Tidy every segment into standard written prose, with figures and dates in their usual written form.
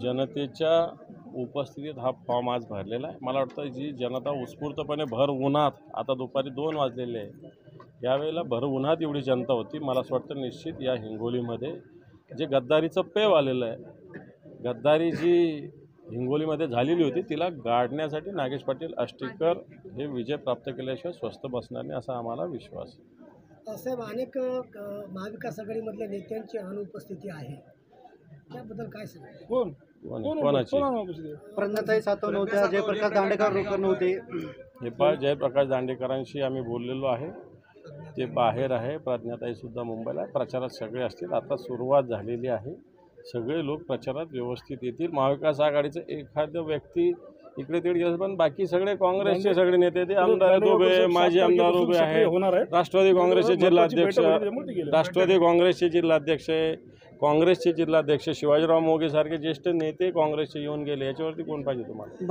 जनतेच्या उपस्थितीत हा फॉर्म आज भरलेला आहे। मला वाटतं जी जनता उत्स्फूर्तपणे भर उन्हात, आता दुपारी 2 वाजलेले आहे, यावेळेला भर उन्हात एवढी जनता होती। मला असं वाटतं निश्चित या हिंगोलीमध्ये जे गद्दारीचं पेव आलेलं आहे, गद्दारी जी हिंगोलीमध्ये झालेली होती तिला गाडण्यासाठी नागेश पाटील आष्टीकर हे विजय प्राप्त केल्याशिवाय स्वस्थ बसणार नाही असा आम्हाला विश्वास आहे। साहेब, अनेक महाविकास आघाडीमधल्या नेत्यांची अनुपस्थिती आहे, त्याबद्दल काय सांगाल? कोणाची? प्रज्ञाताई सातव नव्हत्या, जयप्रकाश दांडेकर रोकर नव्हते। हे पहा, जयप्रकाश दांडेकरांशी आम्ही बोललेलो आहे, ते बाहेर आहे। प्रज्ञाताईसुद्धा मुंबईला आहे। प्रचारात सगळे असतील। आता सुरुवात झालेली आहे, सगळे लोक प्रचारात व्यवस्थित येतील। महाविकास आघाडीचं एखादं व्यक्ती इकडे तिकडे गेलं, पण बाकी सगळे काँग्रेसचे सगळे नेते, ते आमदार उभे, माजी आमदार उभे आहेत, राष्ट्रवादी काँग्रेसचे जिल्हाध्यक्ष, राष्ट्रवादी काँग्रेसचे जिल्हाध्यक्ष, काँग्रेसचे जिल्हाध्यक्ष शिवाजीराव मोघे सारखे ज्येष्ठ नेते काँग्रेसचे येऊन गेले। याच्यावरती कोण पाहिजे तुम्हाला?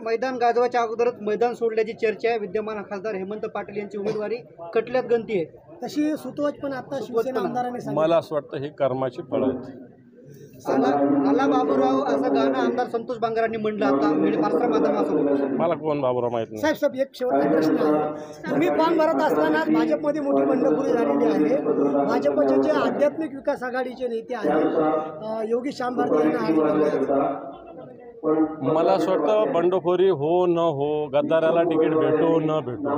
मैदान गाजवायच्या अगोदरच मैदान सोडल्याची चर्चा आहे। विद्यमान खासदार हेमंत पाटील यांची उमेदवारी कटल्यात गणती आहे, तशी सुतोच पण आता शिवसेना आमदारांनी सांगितलं। मला असं वाटतं हे कर्माची फळं आहेत। आला बाबूराव असं गाणं आमदार संतोष बांगरांनी म्हणलं आता फारसा माध्यमासमोर। मला कोण बाबूराव माहित नाही। साहेब, एक शेवटचा प्रश्न आहे। तुम्ही फॉर्म भरत असताना भाजपमध्ये मोठी बंडखोरी झालेली आहे। भाजपचे जे आध्यात्मिक विकास आघाडीचे नेते आहेत, योगी श्याम भारती यांना अर्ज भरले। मला असं वाटतं बंडखोरी हो न हो, गद्दाराला तिकीट भेटो न भेटो,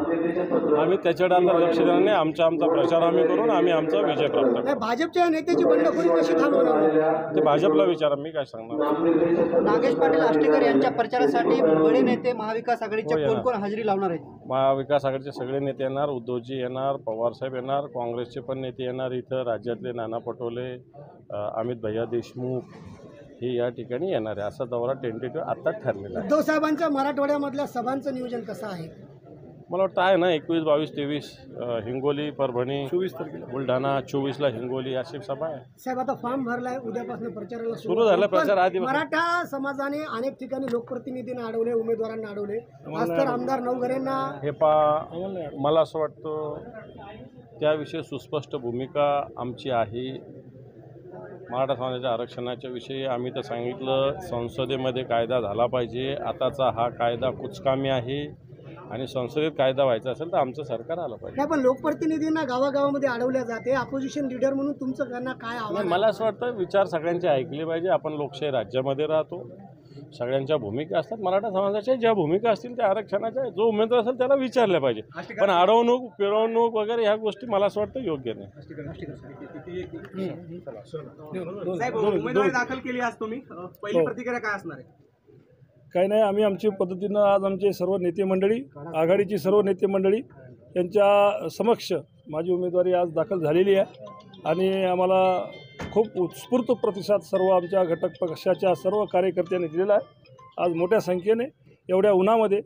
आम्ही त्याच्याकडे आता लक्ष देणार नाही। आमचा प्रचार आम्ही करून आम्ही आमचा विजय प्राप्त करू। भाजपच्या नेत्याची बंडखोरी कशी थांबवणार? ते भाजपला विचारा, मी काय सांगणार। नागेश पाटील आष्टीकर यांच्या प्रचारासाठी बडे नेते महाविकास आघाडीचे कोण कोण हजेरी लावणार आहेत? महाविकास आघाडीचे सगळे नेते येणार, उद्धवजी येणार, पवारसाहेब येणार, काँग्रेसचे पण नेते येणार, इथं राज्यातले नाना पटोले, अमित भैया देशमुख हे या ठिकाणी येणार आहे। असा दौरा टेंटेटिव्ह आता ठरलेला आहे। उद्धव साहेबांच्या मराठवाड्यामधल्या सभांचं नियोजन कसं आहे? मला वाटतं आहे ना, 21, 22, 23 हिंगोली, परभणी, 24 तारखेला बुलढाणा, 24ला हिंगोली अशी सभा आहे। साहेब, आता फॉर्म भरलाय, उद्यापासून प्रचाराला सुरू झाला प्रचार। आधी मराठा समाजाने अनेक ठिकाणी लोकप्रतिनिधींना अडवले, उमेदवारांना अडवले, आज तर आमदार नवघरेंना हे मला असं वाटतं त्याविषयी सुस्पष्ट भूमिका आमची आहे। मराठा समाजाच्या आरक्षणाच्या विषयी आम्ही तर सांगितलं, संसदेमध्ये कायदा झाला पाहिजे। आताचा हा कायदा कुचकामी आहे आणि संसदेत कायदा व्हायचा असेल तर आमचं सरकार आलं पाहिजे। नाही, पण लोकप्रतिनिधींना गावागावामध्ये अडवल्या जाते। अपोजिशन लीडर म्हणून तुमचं त्यांना काय आव्हान? मला असं वाटतं विचार सगळ्यांचे ऐकले पाहिजे। आपण लोकशाही राज्यामध्ये राहतो, सगळ्यांच्या भूमिका असतात। मराठा समाजाच्या ज्या भूमिका असतील त्या आरक्षणाच्या जो उमेदवार असेल त्याला विचारल्या पाहिजे, पण अडवणूक पिळवणूक वगैरे ह्या गोष्टी मला असं वाटतं योग्य नाही। उमेदवारी दाखल केली आज तुम्ही, पहिली प्रतिक्रिया काय असणार आहे? काही नाही, आम्ही आमच्या पद्धतीनं आज आमचे सर्व नेते मंडळी, आघाडीची सर्व नेते मंडळी यांच्या समक्ष माझी उमेदवारी आज दाखल झालेली आहे आणि आम्हाला खूप उत्स्फूर्त प्रतिसाद सर्व आमच्या घटक पक्षाच्या सर्व कार्यकर्त्यांनी दिलेला आहे। आज मोठ्या संख्येने एवढ्या उन्हामध्ये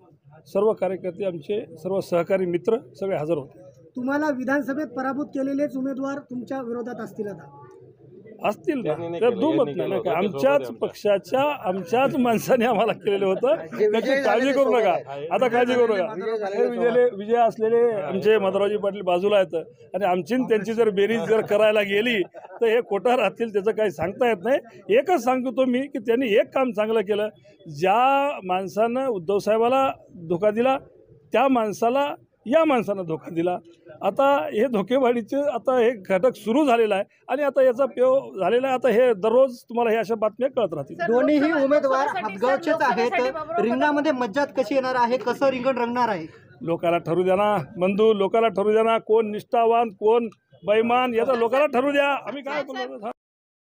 सर्व कार्यकर्ते, आमचे सर्व सहकारी मित्र सगळे हजर होते। तुम्हाला विधानसभेत पराभूत केलेलेच उमेदवार तुमच्या विरोधात असतील आता? असतील ना, तर दुमत नाही का, आमच्याच पक्षाच्या आमच्याच माणसाने आम्हाला केलेलं होतं, त्याची काळजी करू नका। आता काळजी करू नका। विजय असलेले आमचे मधुरावजी पाटील बाजूला आहेत आणि आमची त्यांची जर बेरीज जर करायला गेली तर हे खोटं राहतील, त्याचं काही सांगता येत नाही। एकच सांगतो मी की त्यांनी एक काम चांगलं केलं, ज्या माणसानं उद्धव साहेबाला धोका दिला त्या माणसाला या माणसानं धोका दिला। आता हे धोकेबाजीचे आता हे घटक सुरू झालेला आहे आणि आता याचा पेव झालेला आहे। आता हे दररोज तुम्हाला हे अशा बातम्या कळत राहतील। दोन्हीही उमेदवार हातगावचेच आहेत। रिंगणामध्ये मज्जात कशी येणार आहे, कसं रिंगण रंगणार आहे, लोकाला ठरू द्या ना बंधू, लोकाला ठरू द्या ना, कोण निष्ठावान कोण बैमान याचा लोकाला ठरू द्या। आम्ही काय बोलतो?